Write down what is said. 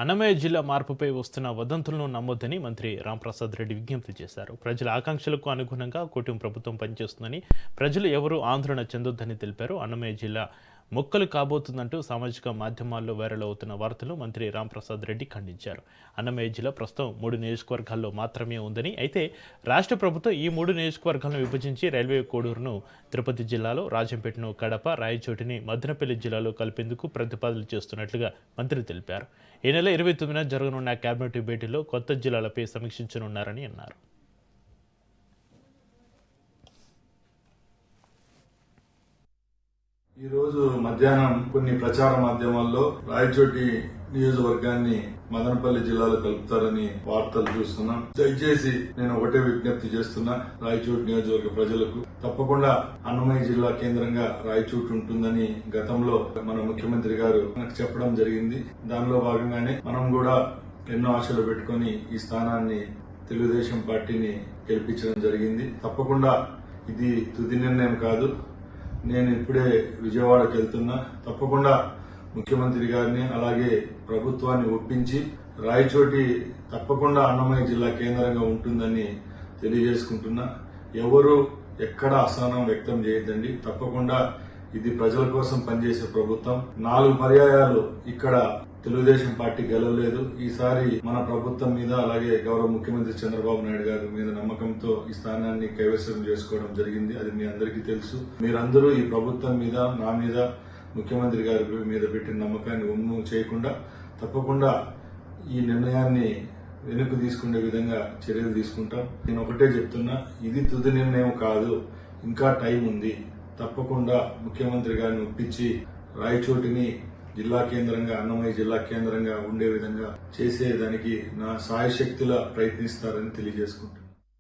అన్నమయ్య జిల్లా మార్పుపై వస్తున్న వదంతులను నమ్మొద్దని మంత్రి రాంప్రసాద్ రెడ్డి విజ్ఞప్తి చేశారు. ప్రజల ఆకాంక్షలకు అనుగుణంగా కూటమి ప్రభుత్వం పనిచేస్తుందని, ప్రజలు ఎవరూ ఆందోళన చెందొద్దని తెలిపారు. అన్నమయ్య జిల్లా మొక్కలు కాబోతుందంటూ సామాజిక మాధ్యమాల్లో వైరల్ అవుతున్న వార్తలు మంత్రి రాంప్రసాద్ రెడ్డి ఖండించారు. అన్నమయ్య జిల్లా ప్రస్తుతం 3 నియోజకవర్గాల్లో మాత్రమే ఉందని, అయితే రాష్ట్ర ప్రభుత్వం ఈ 3 నియోజకవర్గాలను విభజించి రైల్వే కోడూరును తిరుపతి జిల్లాలో, రాజంపేటను కడప, రాయచోటిని మదనపల్లి జిల్లాలో కలిపేందుకు ప్రతిపాదనలు చేస్తున్నట్లుగా మంత్రి తెలిపారు. ఈ నెల 29న జరగనున్న కేబినెట్ భేటీలో కొత్త జిల్లాలపై సమీక్షించనున్నారని అన్నారు. ఈ రోజు మధ్యాహ్నం కొన్ని ప్రచార మాధ్యమాల్లో రాయచోటి నియోజకవర్గాన్ని మదనపల్లి జిల్లాలో కలుపుతారని వార్తలు చూస్తున్నాం. దయచేసి నేను ఒకటే విజ్ఞప్తి చేస్తున్నా రాయచోటి నియోజకవర్గ ప్రజలకు, తప్పకుండా అన్నమయ్య జిల్లా కేంద్రంగా రాయచోటి ఉంటుందని గతంలో మన ముఖ్యమంత్రి గారు మనకు చెప్పడం జరిగింది. దానిలో భాగంగానే మనం కూడా ఎన్నో ఆశలు పెట్టుకుని ఈ స్థానాన్ని తెలుగుదేశం పార్టీని గెలిపించడం జరిగింది. తప్పకుండా ఇది తుది నిర్ణయం కాదు. నేను ఇప్పుడే విజయవాడకు వెళ్తున్నా. తప్పకుండా ముఖ్యమంత్రి గారిని అలాగే ప్రభుత్వాన్ని ఒప్పించి రాయచోటి తప్పకుండా అన్నమయ్య జిల్లా కేంద్రంగా ఉంటుందని తెలియజేసుకుంటున్నా. ఎవరు ఎక్కడ అసహనం వ్యక్తం చేయొద్దండి. తప్పకుండా ఇది ప్రజల కోసం పనిచేసే ప్రభుత్వం. 4 పర్యాయాలు ఇక్కడ తెలుగుదేశం పార్టీ గెలవలేదు. ఈసారి మన ప్రభుత్వం మీద అలాగే గౌరవ ముఖ్యమంత్రి చంద్రబాబు నాయుడు గారి మీద నమ్మకంతో ఈ స్థానాన్ని కైవసం చేసుకోవడం జరిగింది. అది మీ అందరికీ తెలుసు. మీరందరూ ఈ ప్రభుత్వం మీద, నా మీద, ముఖ్యమంత్రి గారి మీద పెట్టిన నమ్మకాన్ని ఒమ్ము చేయకుండా తప్పకుండా ఈ నిర్ణయాన్ని వెనక్కు తీసుకునే విధంగా చర్యలు తీసుకుంటాం. నేను ఒకటే చెప్తున్నా, ఇది తుది నిర్ణయం కాదు, ఇంకా టైం ఉంది. తప్పకుండా ముఖ్యమంత్రి గారిని ఒప్పించి రాయచోటిని జిల్లా కేంద్రంగా, అన్నమయ్య జిల్లా కేంద్రంగా ఉండే విధంగా చేసేదానికి నా సాయశక్తులా ప్రయత్నిస్తారని తెలియజేసుకుంటున్నాను.